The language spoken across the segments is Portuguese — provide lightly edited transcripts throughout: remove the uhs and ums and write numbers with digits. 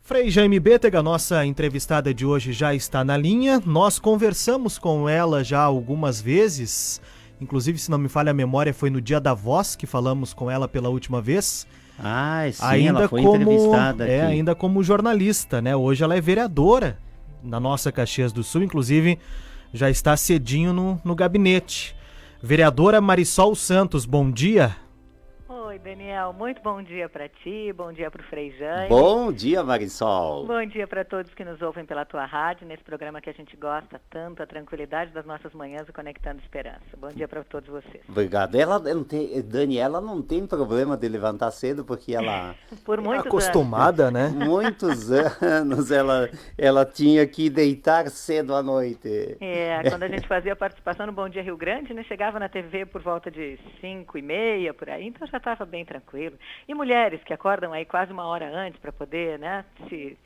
Frei Jaime Bétega, nossa entrevistada de hoje já está na linha. Nós conversamos com ela já algumas vezes. Inclusive, se não me falha a memória, foi no Dia da Voz que falamos com ela pela última vez. Sim, ainda ela foi entrevistada aqui. Ainda como jornalista, né? Hoje ela é vereadora na nossa Caxias do Sul, inclusive já está cedinho no gabinete. Vereadora Marisol Santos, bom dia. Oi, Daniel, muito bom dia para ti, bom dia para o Frei Jaime. Bom dia, Marisol. Bom dia para todos que nos ouvem pela tua rádio, nesse programa que a gente gosta tanto, a tranquilidade das nossas manhãs e Conectando Esperança. Bom dia para todos vocês. Obrigado. Daniela não tem problema de levantar cedo, porque ela Por muitos acostumada, anos. né? Muitos anos ela tinha que deitar cedo à noite. Quando a gente fazia a participação no Bom Dia Rio Grande, né, chegava na TV por volta de 5h30, por aí, então já estava bem tranquilo. E mulheres que acordam aí quase uma hora antes para poder, né, se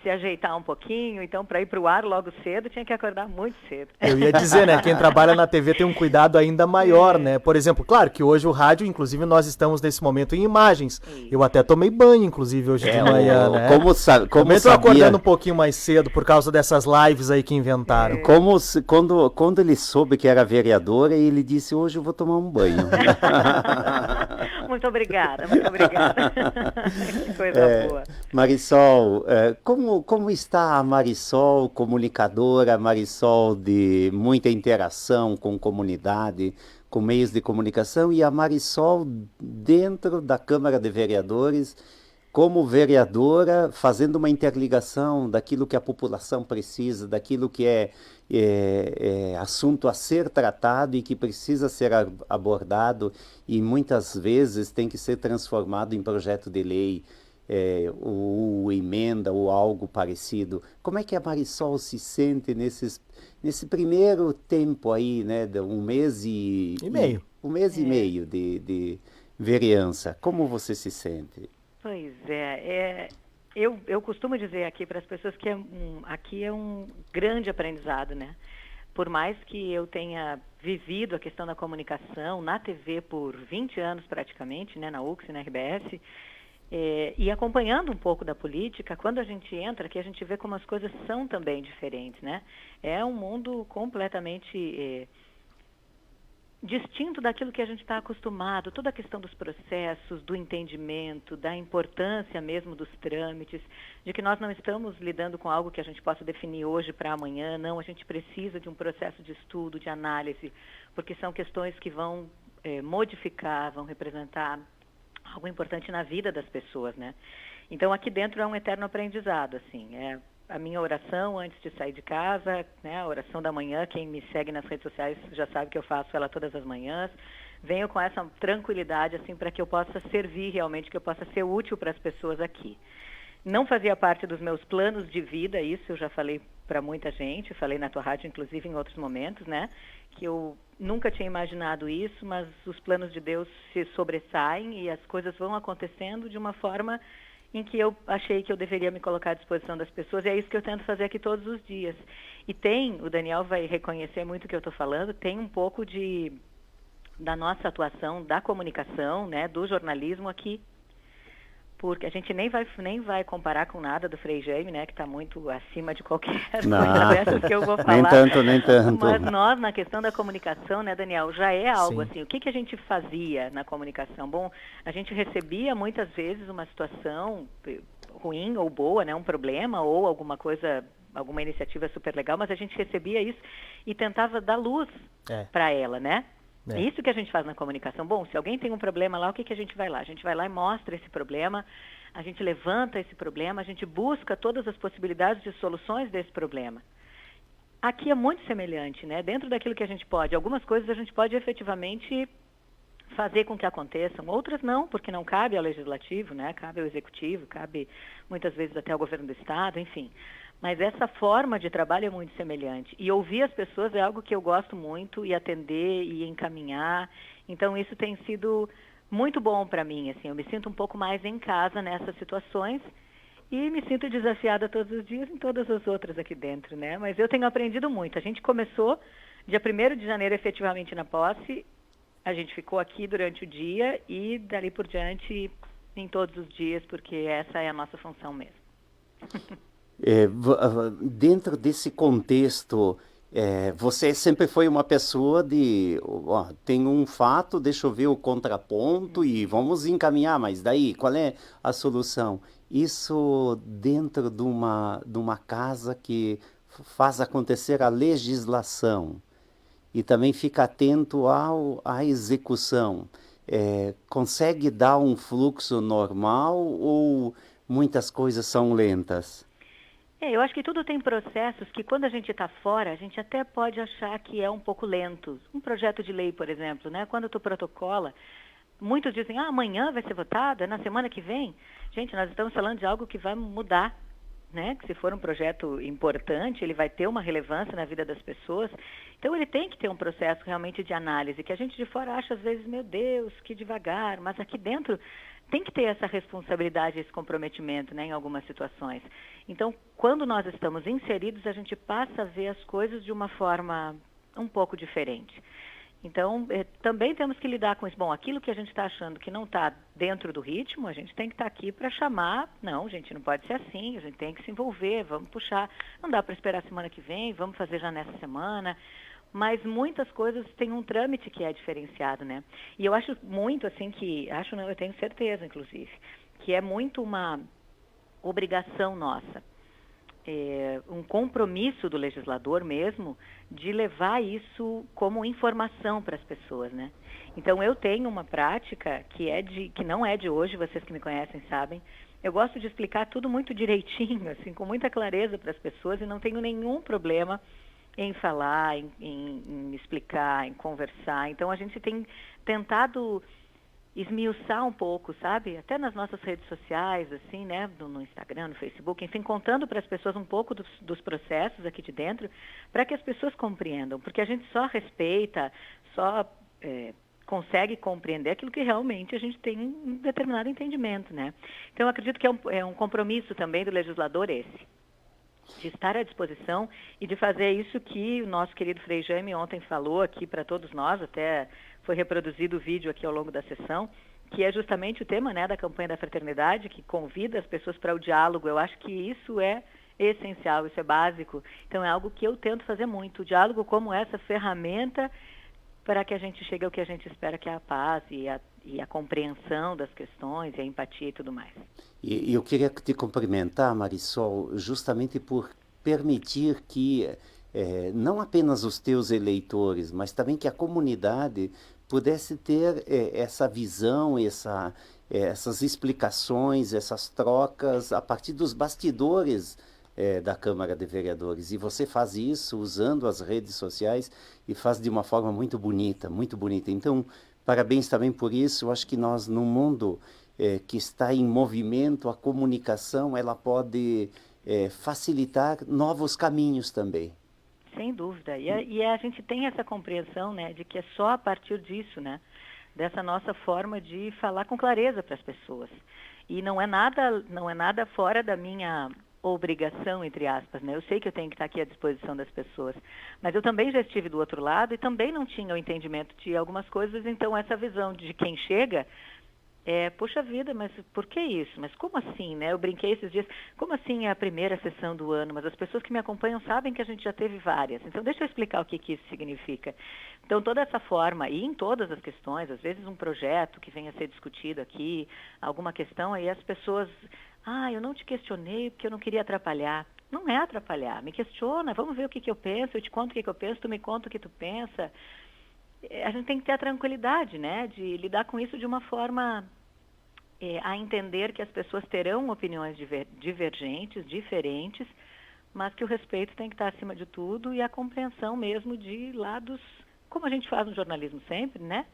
ajeitar um pouquinho, então para ir para o ar logo cedo tinha que acordar muito cedo. Eu ia dizer, né, quem trabalha na TV tem um cuidado ainda maior, né? Por exemplo, claro que hoje o rádio, inclusive nós estamos nesse momento em imagens. Isso. Eu até tomei banho, inclusive, hoje de manhã, né? Como eu tô acordando um pouquinho mais cedo por causa dessas lives aí que inventaram. Quando ele soube que era vereadora, ele disse, hoje eu vou tomar um banho. Muito obrigada, muito obrigada. Que coisa boa. Marisol, como está a Marisol, comunicadora, Marisol de muita interação com comunidade, com meios de comunicação, e a Marisol dentro da Câmara de Vereadores, como vereadora, fazendo uma interligação daquilo que a população precisa, daquilo que é assunto a ser tratado e que precisa ser abordado e muitas vezes tem que ser transformado em projeto de lei, ou emenda ou algo parecido. Como é que a Marisol se sente nesse primeiro tempo aí, né, de um mês e meio. Um mês e meio de vereança? Como você se sente? Pois eu costumo dizer aqui para as pessoas que aqui é um grande aprendizado, né? Por mais que eu tenha vivido a questão da comunicação na TV por 20 anos praticamente, né, na UX e na RBS, e acompanhando um pouco da política, quando a gente entra aqui, a gente vê como as coisas são também diferentes, né? É um mundo completamente distinto daquilo que a gente está acostumado, toda a questão dos processos, do entendimento, da importância mesmo dos trâmites, de que nós não estamos lidando com algo que a gente possa definir hoje para amanhã, não, a gente precisa de um processo de estudo, de análise, porque são questões que vão modificar, vão representar algo importante na vida das pessoas, né? Então aqui dentro é um eterno aprendizado, assim, a minha oração antes de sair de casa, né, a oração da manhã, quem me segue nas redes sociais já sabe que eu faço ela todas as manhãs, venho com essa tranquilidade, assim, para que eu possa servir realmente, que eu possa ser útil para as pessoas aqui. Não fazia parte dos meus planos de vida, isso eu já falei para muita gente, falei na tua rádio, inclusive em outros momentos, né, que eu nunca tinha imaginado isso, mas os planos de Deus se sobressaem e as coisas vão acontecendo de uma forma em que eu achei que eu deveria me colocar à disposição das pessoas, e é isso que eu tento fazer aqui todos os dias. E o Daniel vai reconhecer muito o que eu estou falando, tem um pouco da nossa atuação, da comunicação, né, do jornalismo aqui, porque a gente nem vai comparar com nada do Frei Jaime, né, que está muito acima de qualquer coisa dessas que eu vou falar. Nem tanto. Mas nós, na questão da comunicação, né, Daniel, já é algo Sim. assim. O que a gente fazia na comunicação? Bom, a gente recebia muitas vezes uma situação ruim ou boa, né, um problema ou alguma coisa, alguma iniciativa super legal, mas a gente recebia isso e tentava dar luz para ela, né? É isso que a gente faz na comunicação. Bom, se alguém tem um problema lá, o que a gente vai lá? A gente vai lá e mostra esse problema, a gente levanta esse problema, a gente busca todas as possibilidades de soluções desse problema. Aqui é muito semelhante, né? Dentro daquilo que a gente pode. Algumas coisas a gente pode efetivamente fazer com que aconteçam, outras não, porque não cabe ao legislativo, né? Cabe ao executivo, cabe muitas vezes até ao governo do estado, enfim. Mas essa forma de trabalho é muito semelhante. E ouvir as pessoas é algo que eu gosto muito, e atender e encaminhar. Então isso tem sido muito bom para mim, assim. Eu me sinto um pouco mais em casa nessas situações e me sinto desafiada todos os dias em todas as outras aqui dentro, né? Mas eu tenho aprendido muito. A gente começou dia 1º de janeiro efetivamente na posse, a gente ficou aqui durante o dia e dali por diante em todos os dias, porque essa é a nossa função mesmo. Dentro desse contexto, você sempre foi uma pessoa de, ó, tem um fato, deixa eu ver o contraponto e vamos encaminhar, mas daí, qual é a solução? Isso dentro de uma casa que faz acontecer a legislação e também fica atento à execução. Consegue dar um fluxo normal ou muitas coisas são lentas? Eu acho que tudo tem processos que quando a gente está fora, a gente até pode achar que é um pouco lento. Um projeto de lei, por exemplo, né? Quando tu protocola, muitos dizem, amanhã vai ser votado, é na semana que vem. Gente, nós estamos falando de algo que vai mudar, né? Que se for um projeto importante, ele vai ter uma relevância na vida das pessoas. Então ele tem que ter um processo realmente de análise, que a gente de fora acha às vezes, meu Deus, que devagar, mas aqui dentro tem que ter essa responsabilidade, esse comprometimento, né, em algumas situações. Então, quando nós estamos inseridos, a gente passa a ver as coisas de uma forma um pouco diferente. Então, também temos que lidar com isso. Bom, aquilo que a gente está achando que não está dentro do ritmo, a gente tem que estar aqui para chamar. Não, gente, não pode ser assim, a gente tem que se envolver, vamos puxar. Não dá para esperar a semana que vem, vamos fazer já nessa semana. Mas muitas coisas têm um trâmite que é diferenciado, né? E eu acho muito, assim, acho não, eu tenho certeza, inclusive, que é muito uma obrigação nossa. Um compromisso do legislador mesmo de levar isso como informação para as pessoas, né? Então eu tenho uma prática que não é de hoje, vocês que me conhecem sabem. Eu gosto de explicar tudo muito direitinho, assim, com muita clareza para as pessoas e não tenho nenhum problema em falar, em explicar, em conversar. Então a gente tem tentado esmiuçar um pouco, sabe? Até nas nossas redes sociais, assim, né? No Instagram, no Facebook, enfim, contando para as pessoas um pouco dos processos aqui de dentro, para que as pessoas compreendam, porque a gente só respeita, só consegue compreender aquilo que realmente a gente tem um determinado entendimento, né? Então, eu acredito que é um compromisso também do legislador esse, de estar à disposição e de fazer isso que o nosso querido Frei Jaime ontem falou aqui para todos nós, até foi reproduzido o vídeo aqui ao longo da sessão, que é justamente o tema, né, da campanha da fraternidade, que convida as pessoas para o diálogo. Eu acho que isso é essencial, isso é básico. Então é algo que eu tento fazer muito, o diálogo como essa ferramenta para que a gente chegue ao que a gente espera, que é a paz e a compreensão das questões, e a empatia e tudo mais. E eu queria te cumprimentar, Marisol, justamente por permitir que não apenas os teus eleitores, mas também que a comunidade pudesse ter essa visão, essas explicações, essas trocas a partir dos bastidores da Câmara de Vereadores. E você faz isso usando as redes sociais e faz de uma forma muito bonita, muito bonita. Então, parabéns também por isso. Eu acho que nós, num mundo que está em movimento, a comunicação ela pode facilitar novos caminhos também. Sem dúvida. E a gente tem essa compreensão, né, de que é só a partir disso, né, dessa nossa forma de falar com clareza para as pessoas. E não é nada fora da minha obrigação, entre aspas, né? Eu sei que eu tenho que estar aqui à disposição das pessoas, mas eu também já estive do outro lado e também não tinha o entendimento de algumas coisas, então essa visão de quem chega poxa vida, mas por que isso? Mas como assim, né? Eu brinquei esses dias, como assim é a primeira sessão do ano? Mas as pessoas que me acompanham sabem que a gente já teve várias. Então, deixa eu explicar o que isso significa. Então, toda essa forma, e em todas as questões, às vezes um projeto que venha a ser discutido aqui, alguma questão, aí as pessoas, eu não te questionei porque eu não queria atrapalhar. Não é atrapalhar, me questiona, vamos ver o que eu penso, eu te conto o que eu penso, tu me conta o que tu pensa. A gente tem que ter a tranquilidade, né, de lidar com isso de uma forma a entender que as pessoas terão opiniões divergentes, diferentes, mas que o respeito tem que estar acima de tudo e a compreensão mesmo de lados, como a gente faz no jornalismo sempre, né?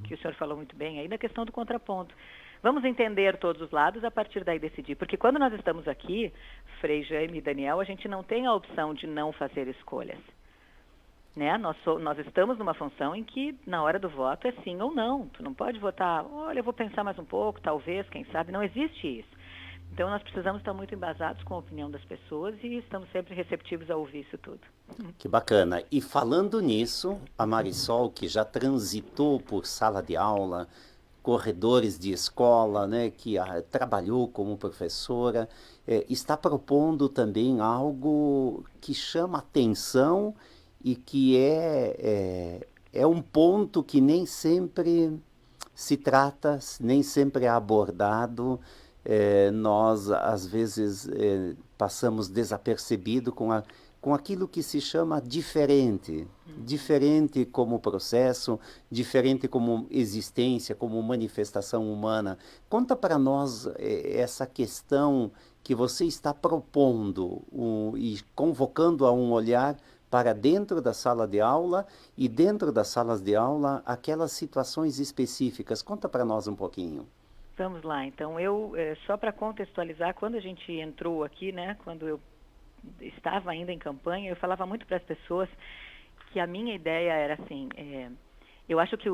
Que o senhor falou muito bem aí, da questão do contraponto. Vamos entender todos os lados, a partir daí decidir. Porque quando nós estamos aqui, Frei Jaime e Daniel, a gente não tem a opção de não fazer escolhas. Né? Nós estamos numa função em que, na hora do voto, é sim ou não. Tu não pode votar, olha, eu vou pensar mais um pouco, talvez, quem sabe. Não existe isso. Então, nós precisamos estar muito embasados com a opinião das pessoas e estamos sempre receptivos a ouvir isso tudo. Que bacana. E falando nisso, a Marisol, que já transitou por sala de aula, corredores de escola, né, que trabalhou como professora, está propondo também algo que chama atenção e que é um ponto que nem sempre se trata, nem sempre é abordado. Nós, às vezes, passamos desapercebido com aquilo que se chama diferente. Diferente como processo, diferente como existência, como manifestação humana. Conta para nós essa questão que você está propondo e convocando a um olhar para dentro da sala de aula e dentro das salas de aula aquelas situações específicas. Conta para nós um pouquinho. Vamos lá, então só para contextualizar, quando a gente entrou aqui, né, quando eu estava ainda em campanha, eu falava muito para as pessoas que a minha ideia era assim, eu acho que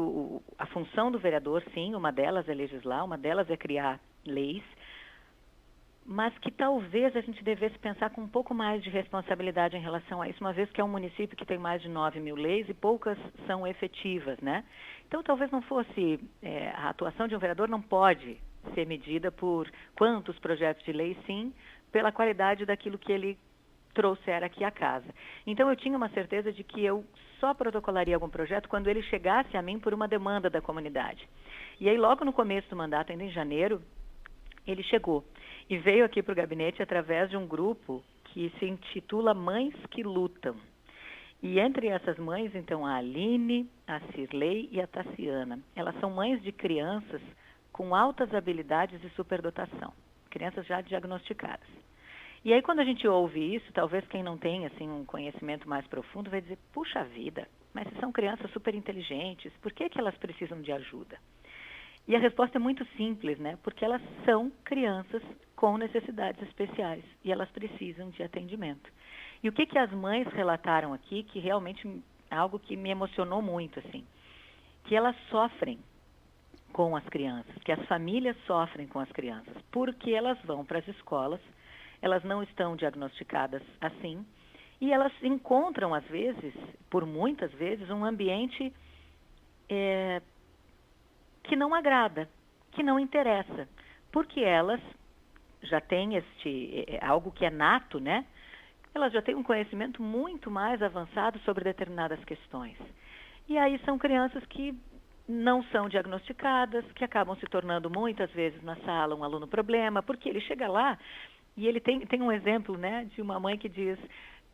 a função do vereador, sim, uma delas é legislar, uma delas é criar leis, mas que talvez a gente devesse pensar com um pouco mais de responsabilidade em relação a isso, uma vez que é um município que tem mais de 9.000 leis e poucas são efetivas, né? Então, talvez não fosse, a atuação de um vereador não pode ser medida por quantos projetos de lei, sim, pela qualidade daquilo que ele trouxer aqui à casa. Então, eu tinha uma certeza de que eu só protocolaria algum projeto quando ele chegasse a mim por uma demanda da comunidade. E aí, logo no começo do mandato, ainda em janeiro, ele chegou e veio aqui para o gabinete através de um grupo que se intitula Mães que Lutam. E entre essas mães, então, a Aline, a Cirlei e a Tassiana. Elas são mães de crianças com altas habilidades de superdotação, crianças já diagnosticadas. E aí, quando a gente ouve isso, talvez quem não tenha assim, um conhecimento mais profundo vai dizer, puxa vida, mas se são crianças super inteligentes, por que elas precisam de ajuda? E a resposta é muito simples, né? Porque elas são crianças com necessidades especiais e elas precisam de atendimento. E o que as mães relataram aqui, que realmente é algo que me emocionou muito, assim, que elas sofrem com as crianças, que as famílias sofrem com as crianças, porque elas vão para as escolas, elas não estão diagnosticadas assim, e elas encontram, às vezes, por muitas vezes, um ambiente que não agrada, que não interessa, porque elas já têm algo que é nato, né? Elas já têm um conhecimento muito mais avançado sobre determinadas questões. E aí são crianças que não são diagnosticadas, que acabam se tornando muitas vezes na sala um aluno problema, porque ele chega lá e ele tem um exemplo, né, de uma mãe que diz,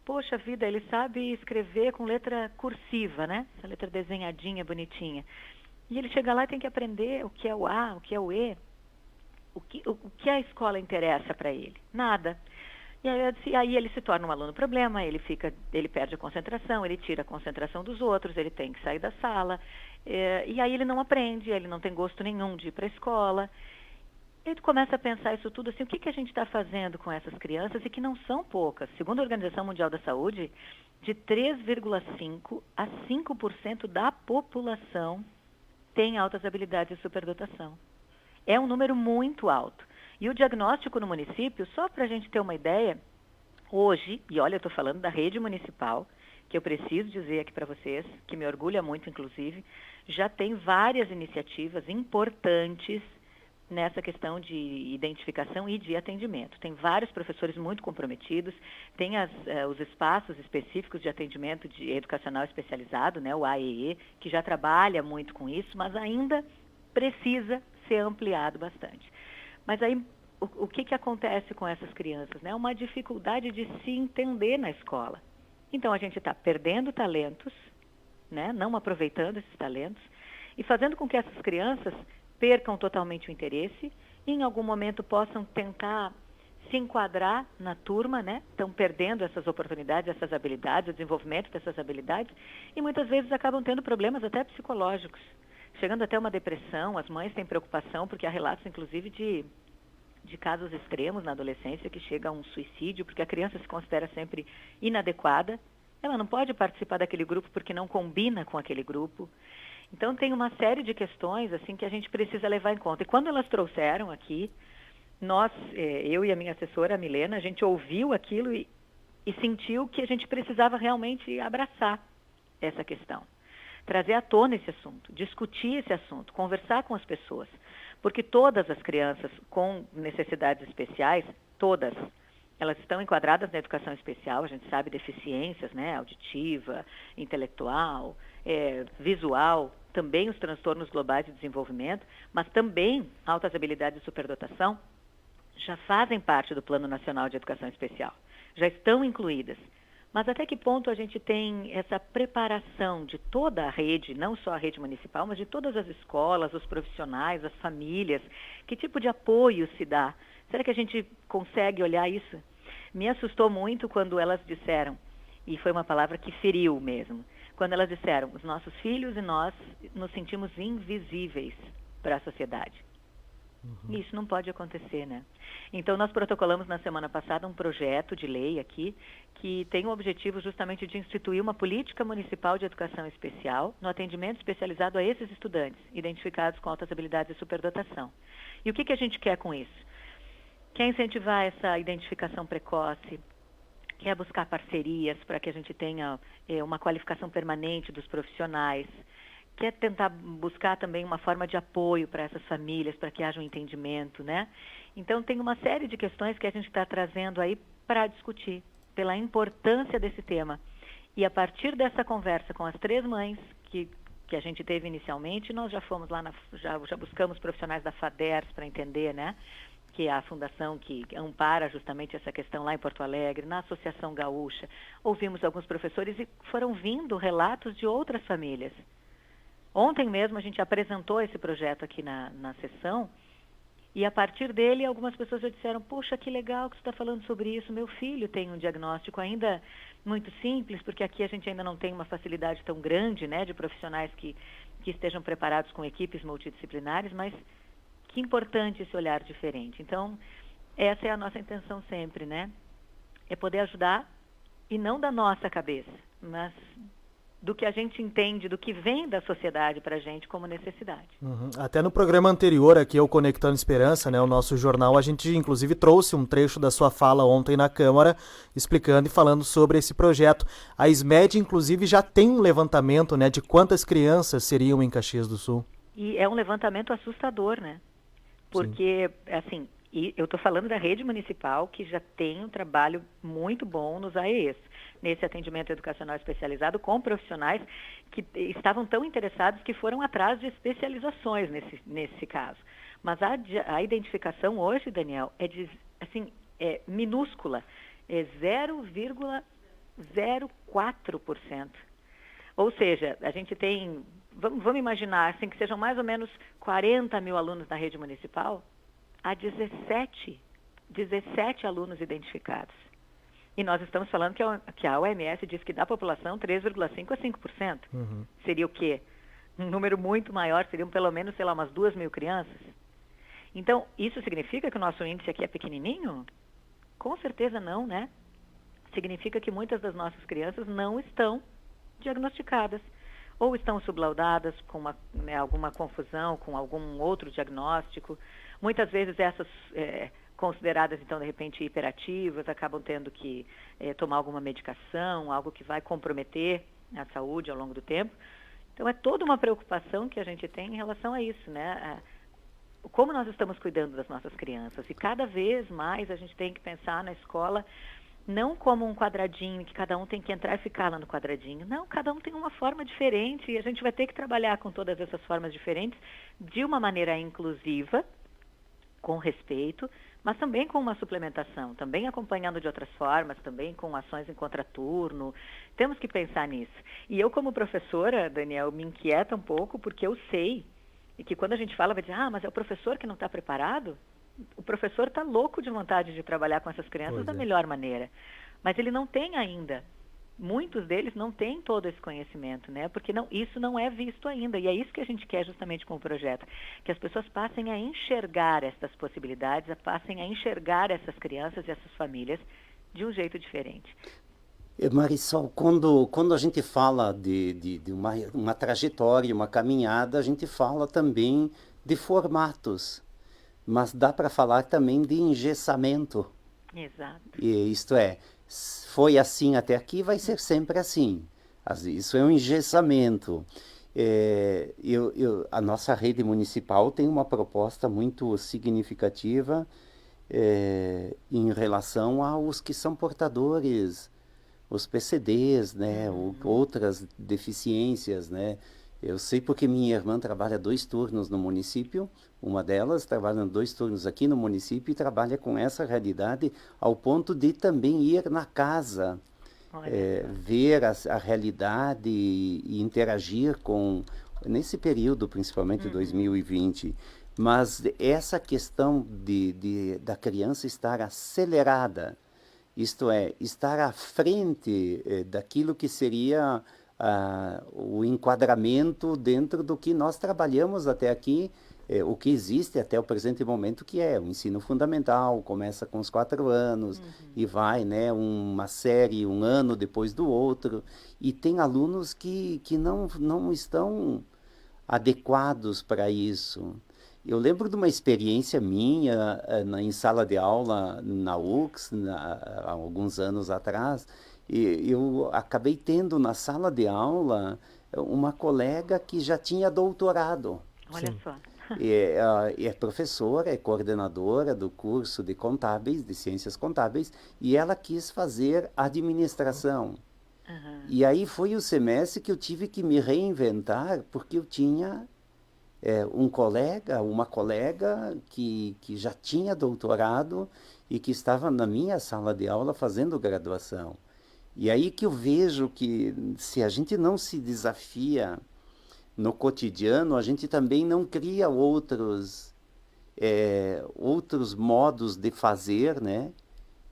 poxa vida, ele sabe escrever com letra cursiva, né? Essa letra desenhadinha, bonitinha. E ele chega lá e tem que aprender o que é o A, o que é o E, o que a escola interessa para ele. Nada. E aí ele se torna um aluno problema, ele perde a concentração, ele tira a concentração dos outros, ele tem que sair da sala, e aí ele não aprende, ele não tem gosto nenhum de ir para a escola. Ele começa a pensar isso tudo assim, o que a gente está fazendo com essas crianças, e que não são poucas. Segundo a Organização Mundial da Saúde, de 3,5% a 5% da população tem altas habilidades de superdotação. É um número muito alto. E o diagnóstico no município, só para a gente ter uma ideia, hoje, e olha, eu estou falando da rede municipal, que eu preciso dizer aqui para vocês, que me orgulha muito, inclusive, já tem várias iniciativas importantes nessa questão de identificação e de atendimento. Tem vários professores muito comprometidos, tem os espaços específicos de atendimento educacional especializado, né, o AEE, que já trabalha muito com isso, mas ainda precisa ser ampliado bastante. Mas aí, o que acontece com essas crianças? Né? Uma dificuldade de se entender na escola. Então, a gente está perdendo talentos, né? Não aproveitando esses talentos, e fazendo com que essas crianças percam totalmente o interesse e em algum momento possam tentar se enquadrar na turma, né? Estão perdendo essas oportunidades, essas habilidades, o desenvolvimento dessas habilidades, e muitas vezes acabam tendo problemas até psicológicos, chegando até uma depressão. As mães têm preocupação porque há relatos, inclusive, de casos extremos na adolescência que chega a um suicídio, porque a criança se considera sempre inadequada, ela não pode participar daquele grupo porque não combina com aquele grupo. Então, tem uma série de questões assim que a gente precisa levar em conta. E quando elas trouxeram aqui, eu e a minha assessora, a Milena, a gente ouviu aquilo e sentiu que a gente precisava realmente abraçar essa questão. trazer à tona esse assunto, discutir esse assunto, conversar com as pessoas. Porque todas as crianças com necessidades especiais, todas, elas estão enquadradas na educação especial, a gente sabe deficiências, né, auditiva, intelectual, visual, também os transtornos globais de desenvolvimento, mas também altas habilidades de superdotação, já fazem parte do Plano Nacional de Educação Especial, já estão incluídas. Mas até que ponto a gente tem essa preparação de toda a rede, não só a rede municipal, mas de todas as escolas, os profissionais, as famílias? Que tipo de apoio se dá? Será que a gente consegue olhar isso? Me assustou muito quando elas disseram, e foi uma palavra que feriu mesmo, quando elas disseram, os nossos filhos e nós nos sentimos invisíveis para a sociedade. Isso não pode acontecer, né? Então, nós protocolamos na semana passada um projeto de lei aqui que tem o objetivo justamente de instituir uma política municipal de educação especial no atendimento especializado a esses estudantes, identificados com altas habilidades de superdotação. E o que a gente quer com isso? Quer incentivar essa identificação precoce, quer buscar parcerias para que a gente tenha uma qualificação permanente dos profissionais, quer tentar buscar também uma forma de apoio para essas famílias, para que haja um entendimento, né? Então, tem uma série de questões que a gente está trazendo aí para discutir, pela importância desse tema. E a partir dessa conversa com as 3 mães que a gente teve inicialmente, nós já fomos lá, já buscamos profissionais da FADERS para entender, né? Que é a fundação que ampara justamente essa questão lá em Porto Alegre, na Associação Gaúcha. Ouvimos alguns professores e foram vindo relatos de outras famílias. Ontem mesmo a gente apresentou esse projeto aqui na sessão e a partir dele algumas pessoas já disseram, puxa, que legal que você está falando sobre isso, meu filho tem um diagnóstico ainda muito simples, porque aqui a gente ainda não tem uma facilidade tão grande, né, de profissionais que estejam preparados com equipes multidisciplinares, mas que importante esse olhar diferente. Então, essa é a nossa intenção sempre, né, é poder ajudar e não da nossa cabeça, mas do que a gente entende, do que vem da sociedade para a gente como necessidade. Até no programa anterior aqui, o Conectando Esperança, né, o nosso jornal, a gente inclusive trouxe um trecho da sua fala ontem na Câmara, explicando e falando sobre esse projeto. A SMED, inclusive, já tem um levantamento, né, de quantas crianças seriam em Caxias do Sul. E é um levantamento assustador, né? Porque, assim, eu estou falando da rede municipal, que já tem um trabalho muito bom nos AEEs, nesse atendimento educacional especializado com profissionais que estavam tão interessados que foram atrás de especializações nesse caso. Mas a identificação hoje, Daniel, é minúscula, é 0,04%. Ou seja, a gente tem, vamos imaginar assim, que sejam mais ou menos 40 mil alunos na rede municipal, há 17 alunos identificados. E nós estamos falando que a OMS diz que da população 3,5% a 5%. Seria o quê? Um número muito maior, seriam pelo menos, sei lá, umas 2 mil crianças. Então, isso significa que o nosso índice aqui é pequenininho? Com certeza não, né? Significa que muitas das nossas crianças não estão diagnosticadas. Ou estão sublaudadas com alguma confusão, com algum outro diagnóstico. Muitas vezes essas consideradas, então, de repente, hiperativas, acabam tendo que tomar alguma medicação, algo que vai comprometer a saúde ao longo do tempo. Então, é toda uma preocupação que a gente tem em relação a isso, né? Como nós estamos cuidando das nossas crianças. E cada vez mais a gente tem que pensar na escola não como um quadradinho, que cada um tem que entrar e ficar lá no quadradinho. Não, cada um tem uma forma diferente e a gente vai ter que trabalhar com todas essas formas diferentes de uma maneira inclusiva, com respeito, mas também com uma suplementação, também acompanhando de outras formas, também com ações em contraturno. Temos que pensar nisso. E eu, como professora, Daniel, me inquieta um pouco, porque eu sei que quando a gente fala, vai dizer, mas é o professor que não está preparado? O professor está louco de vontade de trabalhar com essas crianças da melhor maneira. Mas ele não tem ainda. Muitos deles não têm todo esse conhecimento, né? Porque isso não é visto ainda. E é isso que a gente quer justamente com o projeto. Que as pessoas passem a enxergar essas possibilidades, passem a enxergar essas crianças e essas famílias de um jeito diferente. Marisol, quando a gente fala de uma trajetória, uma caminhada, a gente fala também de formatos. Mas dá para falar também de engessamento. Exato. E isto é, foi assim até aqui, vai ser sempre assim. Isso é um engessamento. A nossa rede municipal tem uma proposta muito significativa em relação aos que são portadores, os PCDs, né, outras deficiências, né. Eu sei porque minha irmã trabalha 2 turnos no município, uma delas trabalha 2 turnos aqui no município e trabalha com essa realidade ao ponto de também ir na casa, Olha só. ver a realidade e interagir com, nesse período, principalmente 2020. Mas essa questão da criança estar acelerada, isto é, estar à frente daquilo que seria o enquadramento dentro do que nós trabalhamos até aqui, o que existe até o presente momento, que é o ensino fundamental, começa com os 4 anos e vai, né, uma série, um ano depois do outro, e tem alunos que não estão adequados para isso. Eu lembro de uma experiência minha em sala de aula na UX, há alguns anos atrás, e eu acabei tendo na sala de aula uma colega que já tinha doutorado. Olha Sim. só. É professora, é coordenadora do curso de contábeis, de ciências contábeis, e ela quis fazer administração. Aham. E aí foi o semestre que eu tive que me reinventar, porque eu tinha uma colega que já tinha doutorado e que estava na minha sala de aula fazendo graduação. E aí que eu vejo que se a gente não se desafia no cotidiano, a gente também não cria outros modos de fazer, né?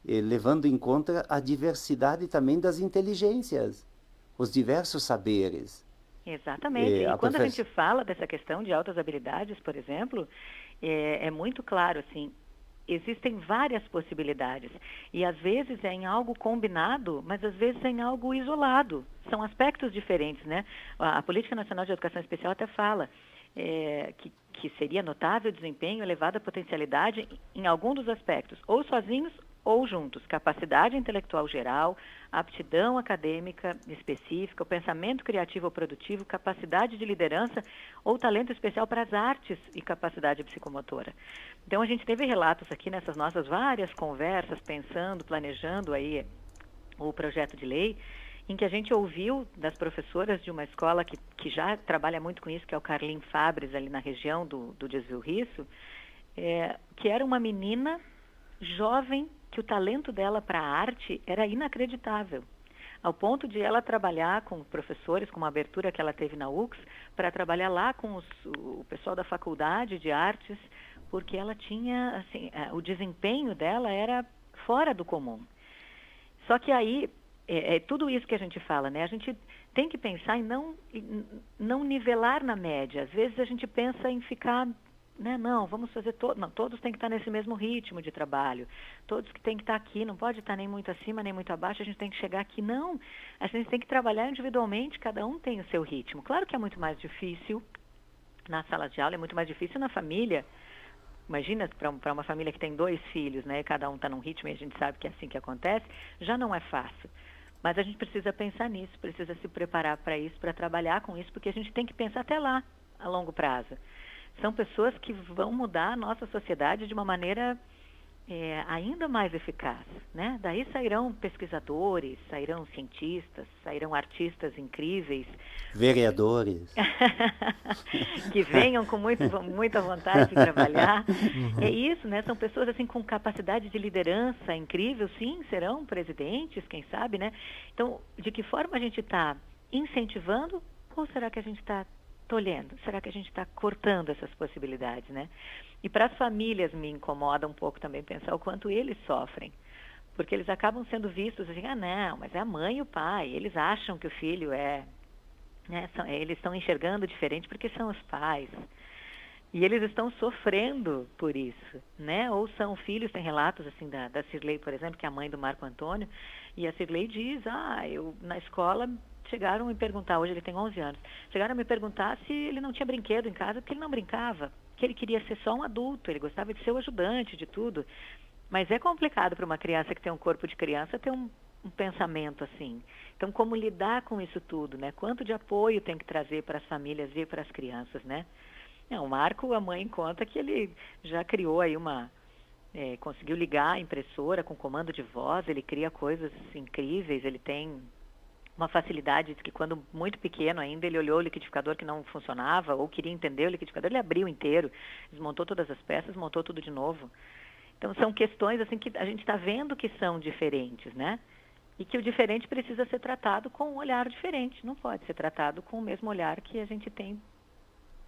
Levando em conta a diversidade também das inteligências, os diversos saberes. Exatamente. E A quando a gente professora fala dessa questão de altas habilidades, por exemplo, é muito claro, assim, existem várias possibilidades. E às vezes é em algo combinado, mas às vezes é em algo isolado. São aspectos diferentes, né? A Política Nacional de Educação Especial até fala que seria notável desempenho, elevada potencialidade em algum dos aspectos, ou sozinhos ou juntos, capacidade intelectual geral, aptidão acadêmica específica, o pensamento criativo ou produtivo, capacidade de liderança ou talento especial para as artes e capacidade psicomotora. Então, a gente teve relatos aqui nessas nossas várias conversas, pensando, planejando aí o projeto de lei, em que a gente ouviu das professoras de uma escola que já trabalha muito com isso, que é o Carlim Fabres, ali na região do Desvio Risso, que era uma menina jovem que o talento dela para a arte era inacreditável, ao ponto de ela trabalhar com professores, com uma abertura que ela teve na UX, para trabalhar lá com o pessoal da faculdade de artes, porque ela tinha, assim, o desempenho dela era fora do comum. Só que aí, tudo isso que a gente fala, né? A gente tem que pensar em não nivelar na média. Às vezes a gente pensa em ficar, né? Não, vamos fazer não, todos têm que estar nesse mesmo ritmo de trabalho, todos que têm que estar aqui, não pode estar nem muito acima, nem muito abaixo, a gente tem que chegar aqui. Não, a gente tem que trabalhar individualmente, cada um tem o seu ritmo. Claro que é muito mais difícil na sala de aula, é muito mais difícil na família. Imagina para uma família que tem 2 filhos, né? Cada um está num ritmo e a gente sabe que é assim que acontece, já não é fácil. Mas a gente precisa pensar nisso, precisa se preparar para isso, para trabalhar com isso, porque a gente tem que pensar até lá, a longo prazo. São pessoas que vão mudar a nossa sociedade de uma maneira ainda mais eficaz, né? Daí sairão pesquisadores, sairão cientistas, sairão artistas incríveis. vereadores. Que venham com muita vontade de trabalhar. É isso, né? São pessoas assim com capacidade de liderança incrível, sim, serão presidentes, quem sabe, né? Então, de que forma a gente está incentivando ou será que a gente está tolhendo? Será que a gente está cortando essas possibilidades, né? E para as famílias me incomoda um pouco também pensar o quanto eles sofrem. Porque eles acabam sendo vistos assim, não, mas é a mãe e o pai. Eles acham que o filho né, eles estão enxergando diferente porque são os pais. E eles estão sofrendo por isso, né? Ou são filhos, tem relatos assim da Cirlei, por exemplo, que é a mãe do Marco Antônio, e a Cirlei diz, eu na escola chegaram a me perguntar, hoje ele tem 11 anos, chegaram a me perguntar se ele não tinha brinquedo em casa, porque ele não brincava, que ele queria ser só um adulto, ele gostava de ser o ajudante de tudo. Mas é complicado para uma criança que tem um corpo de criança ter um pensamento assim. Então, como lidar com isso tudo, né? Quanto de apoio tem que trazer para as famílias e para as crianças, né? O Marco, a mãe conta que ele já criou aí conseguiu ligar a impressora com comando de voz, ele cria coisas incríveis, ele tem uma facilidade de que quando muito pequeno ainda, ele olhou o liquidificador que não funcionava ou queria entender o liquidificador, ele abriu inteiro, desmontou todas as peças, montou tudo de novo. Então, são questões assim que a gente está vendo que são diferentes, né? E que o diferente precisa ser tratado com um olhar diferente, não pode ser tratado com o mesmo olhar que a gente tem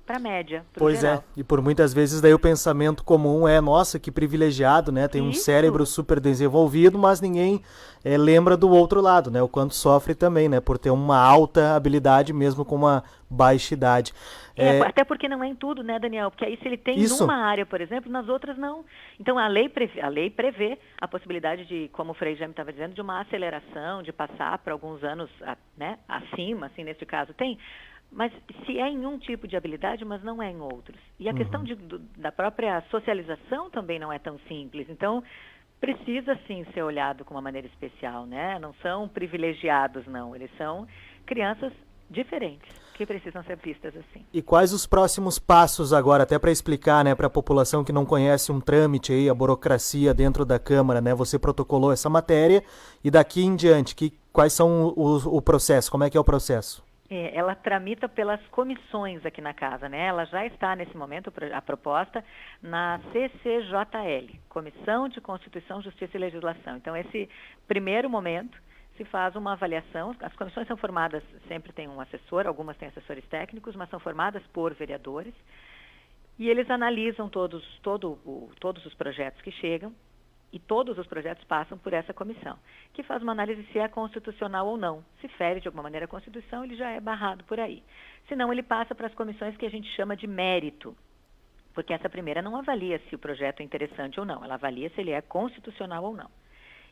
para a média, para o geral. E por muitas vezes daí o pensamento comum é, nossa, que privilegiado, né? Tem um cérebro super desenvolvido, mas ninguém lembra do outro lado, né? O quanto sofre também, né? Por ter uma alta habilidade mesmo com uma baixa idade. Até porque não é em tudo, né, Daniel? Porque aí se ele tem numa área, por exemplo, nas outras não. Então a lei prevê a possibilidade de, como o Frei Jaime estava dizendo, de uma aceleração, de passar para alguns anos, né, acima, assim, nesse caso tem. Mas se é em um tipo de habilidade, mas não é em outros. E a questão da própria socialização também não é tão simples. Então, precisa sim ser olhado com uma maneira especial, né? Não são privilegiados, não. Eles são crianças diferentes, que precisam ser vistas assim. E quais os próximos passos agora, até para explicar, né, para a população que não conhece um trâmite aí, a burocracia dentro da Câmara, né? Você protocolou essa matéria e daqui em diante, quais são o processo? Como é que é o processo? Ela tramita pelas comissões aqui na casa, né? Ela já está, nesse momento, a proposta, na CCJL, Comissão de Constituição, Justiça e Legislação. Então, esse primeiro momento se faz uma avaliação. As comissões são formadas, sempre tem um assessor, algumas têm assessores técnicos, mas são formadas por vereadores. E eles analisam todos os projetos que chegam, e todos os projetos passam por essa comissão, que faz uma análise se é constitucional ou não. Se fere de alguma maneira a Constituição, ele já é barrado por aí. Se não, ele passa para as comissões que a gente chama de mérito, porque essa primeira não avalia se o projeto é interessante ou não, ela avalia se ele é constitucional ou não.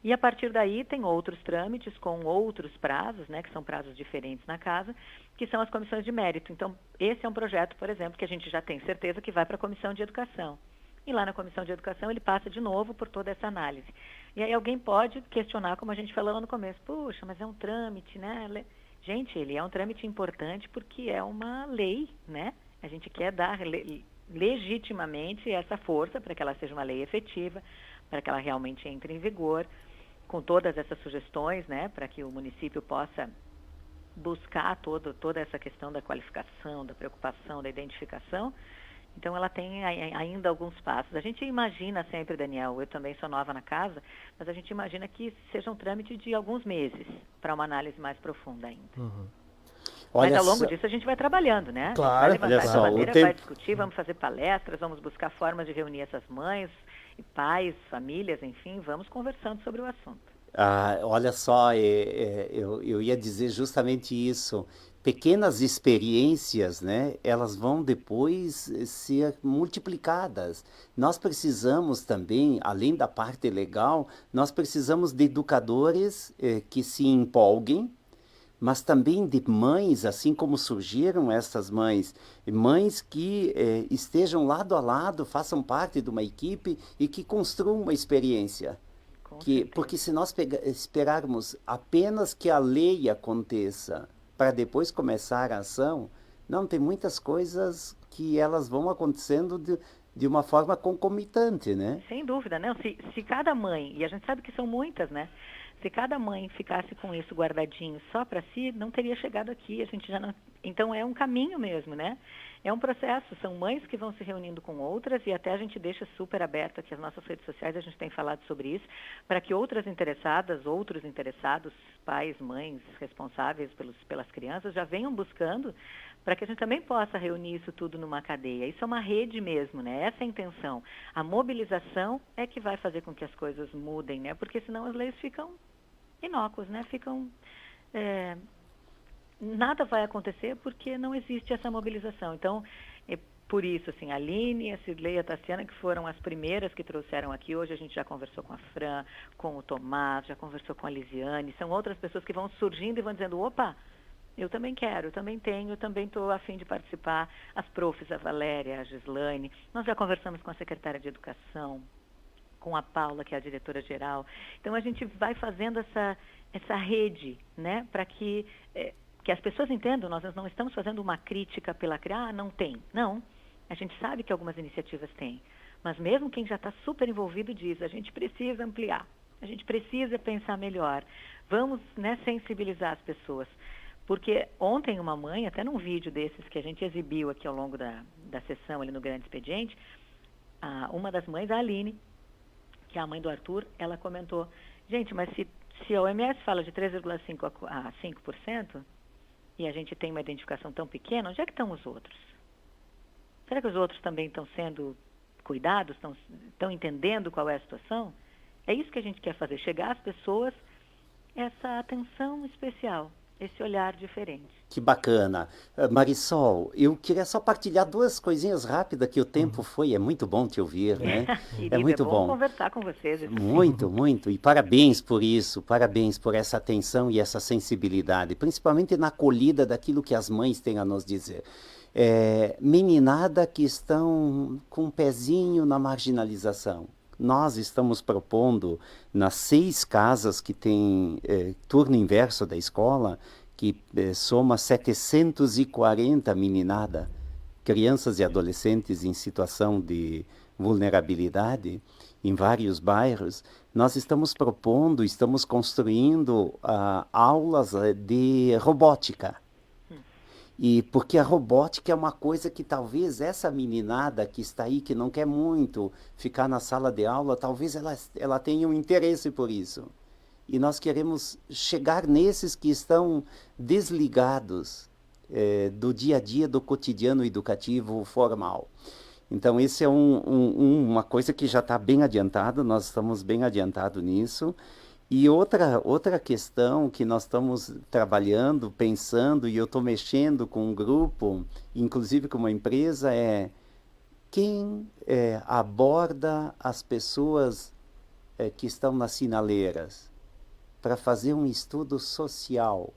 E a partir daí tem outros trâmites com outros prazos, né, que são prazos diferentes na casa, que são as comissões de mérito. Então, esse é um projeto, por exemplo, que a gente já tem certeza que vai para a Comissão de Educação. E lá na Comissão de Educação ele passa de novo por toda essa análise. E aí alguém pode questionar, como a gente falou no começo, puxa, mas é um trâmite, né? Gente, ele é um trâmite importante porque é uma lei, né? A gente quer dar legitimamente essa força para que ela seja uma lei efetiva, para que ela realmente entre em vigor, com todas essas sugestões, né? Para que o município possa buscar toda essa questão da qualificação, da preocupação, da identificação. Então, ela tem ainda alguns passos. A gente imagina sempre, Daniel, eu também sou nova na casa, mas a gente imagina que seja um trâmite de alguns meses para uma análise mais profunda ainda. Mas ao longo disso a gente vai trabalhando, né? Claro, vai levantar essa bandeira, vai discutir, vamos fazer palestras, vamos buscar formas de reunir essas mães, pais, famílias, enfim, vamos conversando sobre o assunto. Olha só, eu ia dizer justamente isso. Pequenas experiências, né, elas vão depois ser multiplicadas. Nós precisamos também, além da parte legal, nós precisamos de educadores que se empolguem, mas também de mães, assim como surgiram essas mães que estejam lado a lado, façam parte de uma equipe e que construam uma experiência. Porque se nós esperarmos apenas que a lei aconteça para depois começar a ação, não, tem muitas coisas que elas vão acontecendo de uma forma concomitante, né? Sem dúvida, né? Se cada mãe, e a gente sabe que são muitas, né? Se cada mãe ficasse com isso guardadinho só para si, não teria chegado aqui, a gente já não... Então é um caminho mesmo, né? É um processo, são mães que vão se reunindo com outras e até a gente deixa super aberto aqui as nossas redes sociais, a gente tem falado sobre isso, para que outras interessadas, outros interessados, pais, mães responsáveis pelas crianças, já venham buscando para que a gente também possa reunir isso tudo numa cadeia. Isso é uma rede mesmo, né? Essa é a intenção. A mobilização é que vai fazer com que as coisas mudem, né? Porque senão as leis ficam inócuas, né? Nada vai acontecer porque não existe essa mobilização. Então, por isso, assim, a Aline, a Cirlei e a Tassiana, que foram as primeiras que trouxeram aqui, hoje a gente já conversou com a Fran, com o Tomás, já conversou com a Lisiane, são outras pessoas que vão surgindo e vão dizendo, opa, eu também quero, eu também tenho, eu também estou a fim de participar. As profs, a Valéria, a Gislaine, nós já conversamos com a secretária de Educação, com a Paula, que é a diretora-geral. Então, a gente vai fazendo essa rede, né, para que as pessoas entendam, nós não estamos fazendo uma crítica pela não tem. Não, a gente sabe que algumas iniciativas têm, mas mesmo quem já está super envolvido diz, a gente precisa ampliar, a gente precisa pensar melhor, vamos, né, sensibilizar as pessoas. Porque ontem uma mãe, até num vídeo desses que a gente exibiu aqui ao longo da sessão ali no Grande Expediente, uma das mães, a Aline, que é a mãe do Arthur, ela comentou, gente, mas se a OMS fala de 3,5% a 5%, e a gente tem uma identificação tão pequena, onde é que estão os outros? Será que os outros também estão sendo cuidados, estão entendendo qual é a situação? É isso que a gente quer fazer, chegar às pessoas, essa atenção especial, esse olhar diferente. Que bacana. Marisol, eu queria só partilhar duas coisinhas rápidas que o tempo foi, é muito bom te ouvir, né? Querida, é muito bom conversar com vocês. Muito, muito. E parabéns por isso, parabéns por essa atenção e essa sensibilidade, principalmente na acolhida daquilo que as mães têm a nos dizer. Meninada que estão com um pezinho na marginalização. Nós estamos propondo, nas 6 casas que tem turno inverso da escola, que soma 740 meninada, crianças e adolescentes em situação de vulnerabilidade, em vários bairros, nós estamos propondo, estamos construindo aulas de robótica. E porque a robótica é uma coisa que talvez essa meninada que está aí, que não quer muito ficar na sala de aula, talvez ela tenha um interesse por isso. E nós queremos chegar nesses que estão desligados do dia a dia, do cotidiano educativo formal. Então, esse é uma coisa que já está bem adiantada, nós estamos bem adiantados nisso. E outra questão que nós estamos trabalhando, pensando, e eu estou mexendo com um grupo, inclusive com uma empresa, quem aborda as pessoas que estão nas sinaleiras para fazer um estudo social,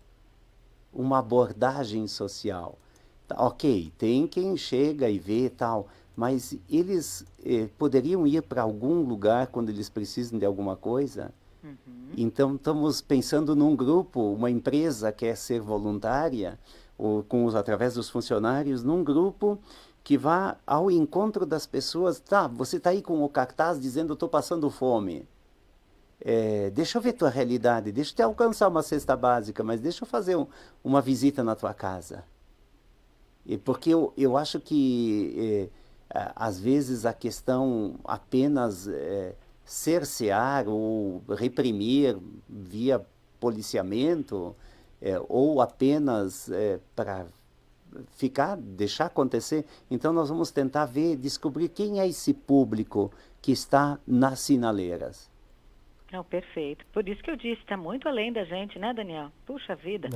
uma abordagem social. Ok, tem quem chega e vê e tal, mas eles poderiam ir para algum lugar quando eles precisam de alguma coisa? Uhum. Então, estamos pensando num grupo, uma empresa quer ser voluntária, através dos funcionários, num grupo que vá ao encontro das pessoas. Tá, você está aí com o cartaz dizendo, estou passando fome. Deixa eu ver tua realidade, deixa eu te alcançar uma cesta básica, mas deixa eu fazer uma visita na tua casa. Porque eu acho que, às vezes, a questão apenas cercear ou reprimir via policiamento, ou apenas para deixar acontecer. Então nós vamos tentar descobrir quem é esse público que está nas sinaleiras. Não, perfeito. Por isso que eu disse, está muito além da gente, né, Daniel? Puxa vida.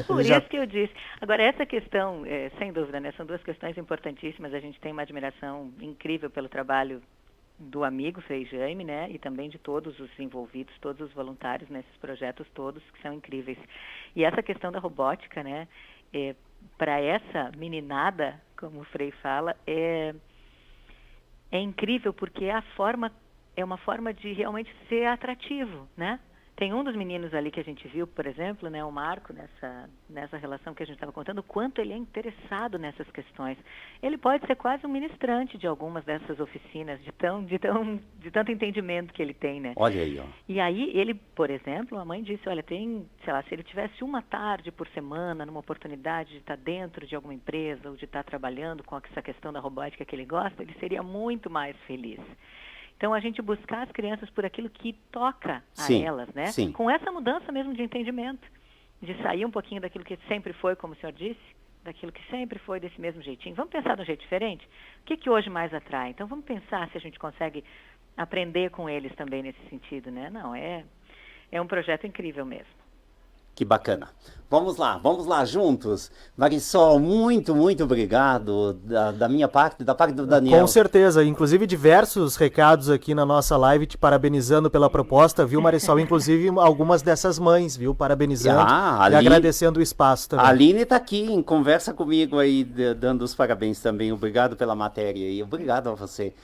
Por isso que eu disse. Agora, essa questão, sem dúvida, né, são 2 questões importantíssimas. A gente tem uma admiração incrível pelo trabalho do amigo Frei Jaime, né, e também de todos os envolvidos, todos os voluntários nesses projetos todos, que são incríveis. E essa questão da robótica, né, para essa meninada, como o Frei fala, é incrível, porque é uma forma de realmente ser atrativo, né? Tem um dos meninos ali que a gente viu, por exemplo, né, o Marco, nessa relação que a gente estava contando, o quanto ele é interessado nessas questões. Ele pode ser quase um ministrante de algumas dessas oficinas, de tanto entendimento que ele tem, né? Olha aí, ó. E aí, ele, por exemplo, a mãe disse, olha, sei lá, se ele tivesse uma tarde por semana, numa oportunidade de estar dentro de alguma empresa, ou de estar trabalhando com essa questão da robótica que ele gosta, ele seria muito mais feliz. Então, a gente buscar as crianças por aquilo que toca a elas, né? Sim. Com essa mudança mesmo de entendimento, de sair um pouquinho daquilo que sempre foi, como o senhor disse, daquilo que sempre foi desse mesmo jeitinho. Vamos pensar de um jeito diferente? O que hoje mais atrai? Então, vamos pensar se a gente consegue aprender com eles também nesse sentido, né? Não, é um projeto incrível mesmo. Que bacana. Vamos lá juntos. Marisol, muito, muito obrigado da minha parte, da parte do Daniel. Com certeza, inclusive diversos recados aqui na nossa live te parabenizando pela proposta, viu, Marisol? Inclusive algumas dessas mães, viu, parabenizando e agradecendo o espaço também. A Aline está aqui em conversa comigo aí, dando os parabéns também. Obrigado pela matéria e obrigado a você.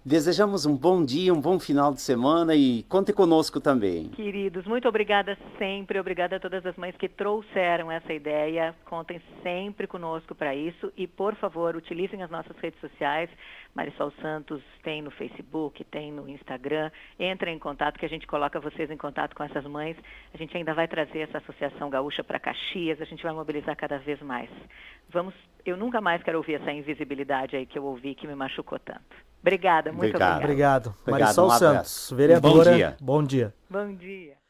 Desejamos um bom dia, um bom final de semana e conte conosco também. Queridos, muito obrigada sempre, obrigada a todas as mães que trouxeram essa ideia. Contem sempre conosco para isso e, por favor, utilizem as nossas redes sociais. Marisol Santos tem no Facebook, tem no Instagram. Entrem em contato que a gente coloca vocês em contato com essas mães. A gente ainda vai trazer essa Associação Gaúcha para Caxias, a gente vai mobilizar cada vez mais. Eu nunca mais quero ouvir essa invisibilidade aí que eu ouvi que me machucou tanto. Obrigada, muito obrigada. Obrigado. Obrigado, Marisol um Santos, vereadora. Bom dia. Bom dia. Bom dia.